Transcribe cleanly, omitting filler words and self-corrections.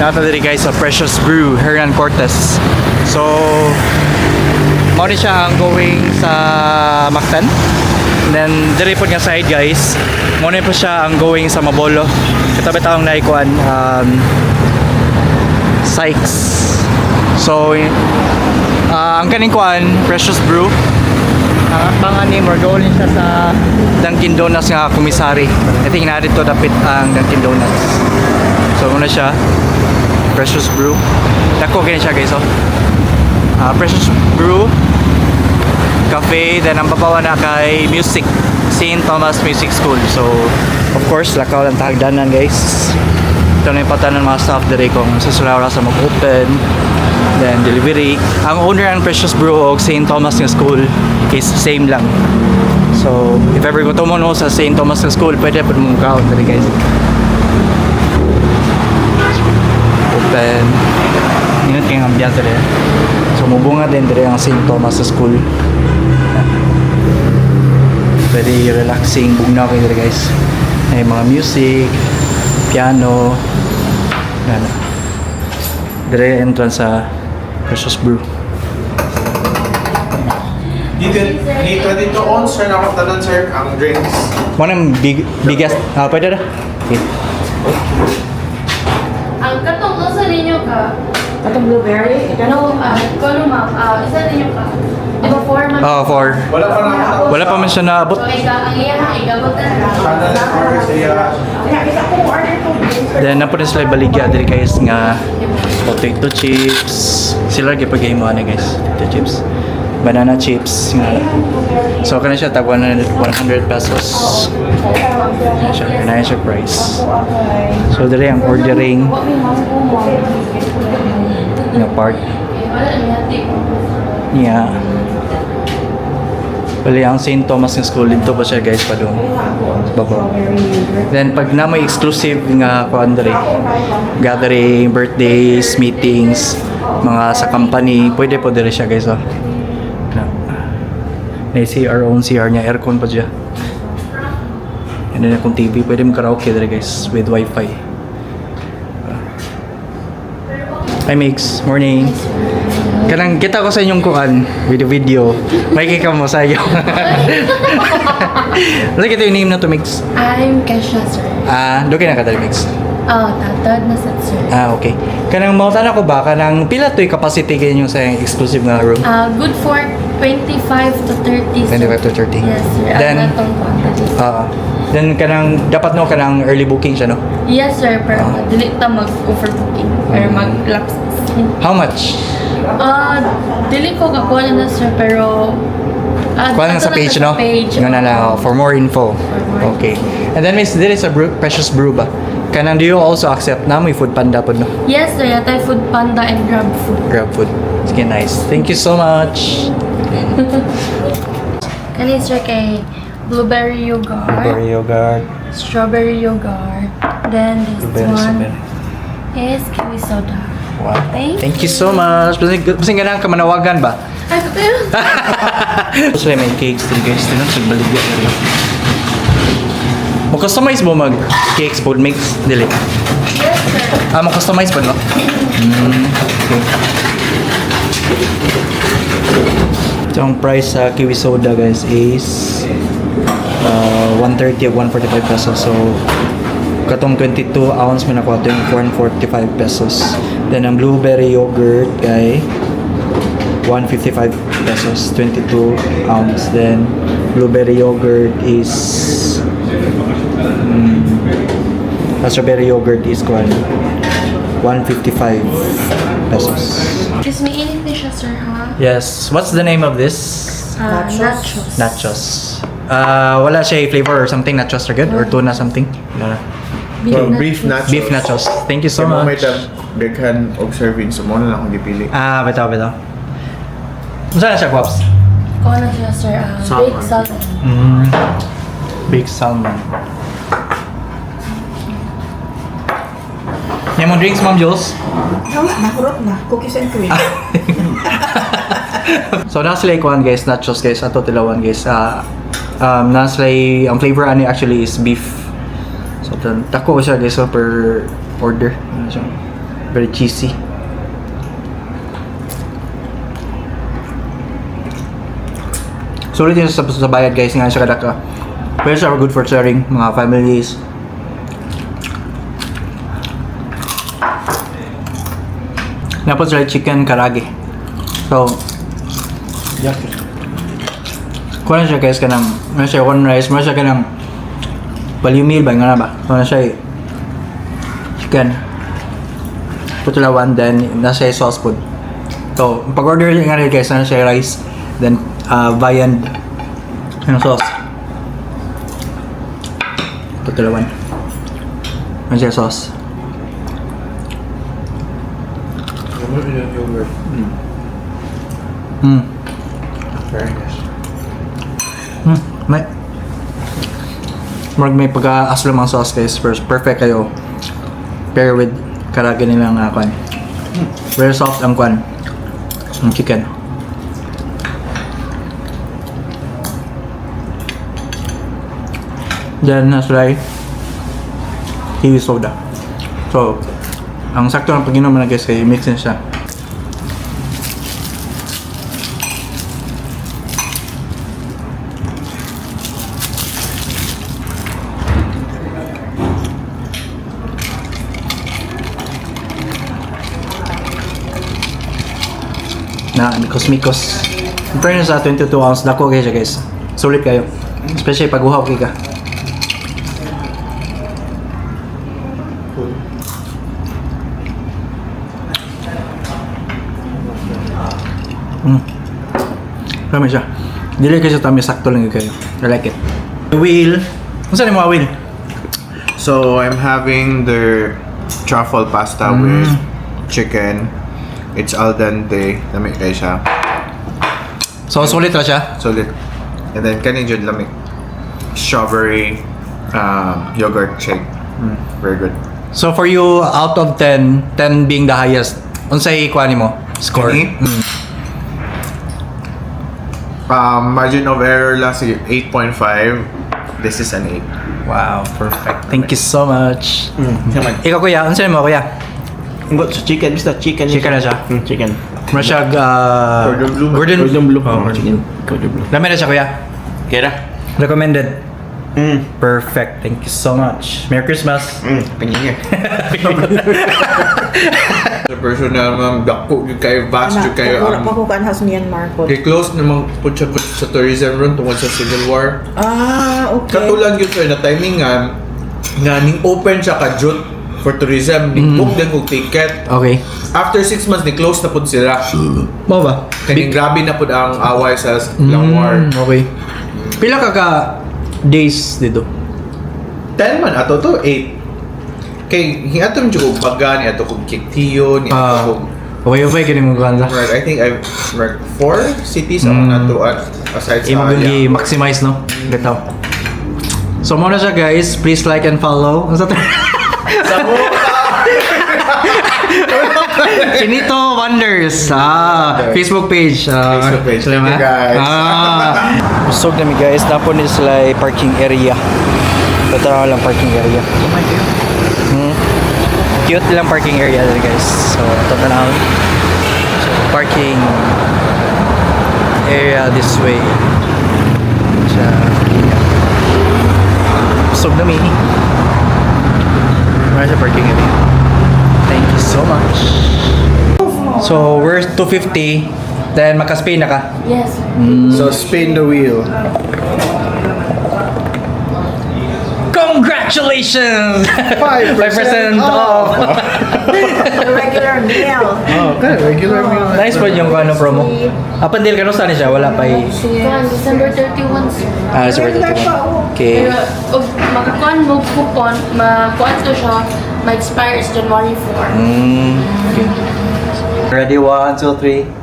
Nata diri guys sa Precious Brew, Hernan Cortes. So, mao ni siya ang going sa Mactan. And then diri po nga side guys, mao ni po siya ang going sa Mabolo. Katabi taong naikuan Sykes. So, ang kaning kuan, Precious Brew. Abangan ni Morgolin siya sa Dunkin Donuts nga komisari. I think na dito dapit ang Dunkin Donuts. So muna siya Precious Brew. Dako kaya siya guys oh. Precious Brew Cafe, then ang babawa na kay Music, St. Thomas Music School. So of course lakaw lang tahagdanan guys. Ito na yung patanan mga staff dere kung sa Sulawra sa mag-open, then delivery. Ang owner ng Precious Brew o St. Thomas nga School is same lang. So if ever go to mo no, sa St. Thomas nga School, pwede po mong kaon dere guys. Open. Ingat kayong ambiance dere. So mubunga din dere ang St. Thomas nga School. Very relaxing, bugnaw kayo dere guys. May mga music, piano, yan. Dire entrance sa Precious Brew. Dito on sir na akong tanan sir ang drinks. One ng biggest, pwede na? Okay. Ang katong sa ninyo ka? Katong blueberry? Ano, kano ma'am, isa ninyo ka? Di ba 4 man? For Wala pa na ako. wala pa man siya naabot. So, ang iya, igabot na lang. Tanan order siya. Isa ko order ko drinks. Then na po na sila baligya diri guys nga potato chips. Sila gipagay mo na guys, potato chips. Banana chips nga. So kana siya tag 100 pesos. Kana siya price. So diri ang ordering nga part. Wala niya, Yeah. Bali ang St. Thomas ng School dito ba siya guys pa doon. Baba. Then pag na may exclusive nga kuan diri, gathering, birthdays, meetings, mga sa company, pwede po diri siya guys oh. Na CR own CR niya, aircon pa siya. And then akong TV, pwede mo karaoke diri guys with wifi. Hi Mix, morning. Kanang kita ko sa inyong kuan, video. May kika mo sa iyo. Ano kita yung name na to Mix? I'm Kesha, sir. Doon ka na ka Mix. Tatad na sa sir. Okay. Kanang mautan ako ba, kanang pila to yung capacity kayo yung sa exclusive nga room? Good for 25 to 30, sir. 25 to 30. Yes, sir. Then, Ang natong quantity. Then kanang, dapat no kanang early booking siya no? Yes, sir. Pero dili ta mag-overbooking. Pero mag-lapse. How much? Dili ko kakuha na, sir. Pero Kuha lang sa page no? Yun na lang, for more info. Okay. And then Miss, there is a Precious Brew ba? Kanang do you also accept na may Food Panda po no? Yes, sir. Yatay Food Panda and Grab Food. Grab food. Sige, nice. Thank you so much. Kanin, sir, kay blueberry yogurt, Blueberry yogurt. strawberry yogurt, then this Blueberry one strawberry. is kiwi soda. Wow. Thank Thank you so much. Basing ganang ka manawagan ba? Ay, pero... So may cakes din guys. Tinan sa baligya na rin. Mo-customize mo mag-cakes food mix? Dili. Yes, sir. Mo-customize pa no? Okay. So ang price sa kiwi soda guys is 130 at 145 pesos. So katong 22 ounce may nakuha ito yung 145 pesos. Then ang blueberry yogurt kay 155 pesos, 22 ounce. Then blueberry yogurt is strawberry yogurt is 155 pesos. Excuse me, init na siya, sir, ha? Yes. What's the name of this? Nachos. Nachos. Wala siya flavor or something. Nachos are good? Or tuna something? No. Beef nachos. Beef nachos. Thank you so Kaya mo may much. daghan og serving so mo na lang akong gipili. Bitaw. Saan na siya, Pops? Kuha na siya, sir. Baked salmon. Baked salmon. Yan mo drinks, Ma'am Jules? Nakurot na. Cookies and cream. So, nasa ikuan guys, nachos guys, ato tilawan guys. Nasa ang flavor ani actually is beef. So, tako siya guys so per order. Ano siya? Very cheesy. Sulit yun sa bayad guys nga siya kadaka. Pero siya good for sharing mga families. Napos sila chicken karage. So, kuha na siya guys kanang, ano siya one rice, ano siya kanang value meal ba nga na ba? So na siya chicken. Putulawan, then nasa sauce food. So, pag order nga rin guys, ano siya rice, then viand ano sauce. Putulawan. Ano siya sauce. Very nice. May pagka-aslo mga sauce guys. First, perfect kayo. Pair with karage nilang kwan. Very soft ang kwan. Ang chicken. Then, nasulay kiwi soda. So, ang sakto ng pag-inom na guys, kaya mix na siya. Na mikos-mikos. Compare sa 22 ounce, dako kayo siya guys. Sulit kayo. Especially pag uhaw kayo ka. Kami siya. Dili kayo sa tamis, sakto lang kayo. I like it. Will. Kung saan yung mga will? So I'm having the truffle pasta with chicken. It's al dente. Lamig kayo siya. So, sulit na siya. Solid. And then kanin jud lamig. Strawberry yogurt shake. Very good. So, for you, out of 10, 10 being the highest, unsay kuha mo? Score? Kani? Margin of error lang si 8.5. This is an 8. Wow, perfect. Thank you so much. Ikaw kuya, unsay mo kuya? Ngot sa chicken, basta chicken. Chicken na siya? Chicken. Masyag, Cordon bleu. Gordon Blue. Oh, Chicken. Cordon blue. Dami na siya kuya. Kira? Recommended. Perfect. Thank you so much. Merry Christmas. Pingin Sa personal ma'am, dako yung kayo, vast yung kayo. Wala pa ko kanhas Myanmar po. Kay close naman po siya sa tourism run tungkol sa Civil War. Okay. Katulad yun sir, na timingan, nga ning open siya ka jut for tourism, ning book din kong ticket. Okay. After 6 months, ni close na po sila. Mo ba? Kaning grabe na po ang away sa Lang War. Okay. Pila ka days dito? 10 man, ato to 8. Kay, hiatong dyan kong baga, ni ato kong kiktiyo, ni ato kong Okay, kini mo kanila. I think I've like 4 cities ang natuan aside sa Imo gyud maximize no. Bitaw. So mo na siya guys, please like and follow. Ano sa Chinito Wonders. Facebook page. Facebook page. Sila Thank you, guys. Busog na mi guys, tapon ni sila parking area. Totoo lang parking area. Cute lang parking area dito guys. So totoo lang. So parking area this way. Siya. Busog na mi. Where's the parking area? Thank you so much. So we're 250. Then makaspay na ka. Yes. So spin the wheel. Congratulations! 5% off! The regular meal. Oh, okay, regular meal. Nice po yung ano promo. Pandil ka, no saan siya? Wala pa Kuan, December 31. Sorry, okay. Pero, og makakuan mo coupon, makuan to siya, ma-expire is January 4. Okay. Ready? 1, 2, 3.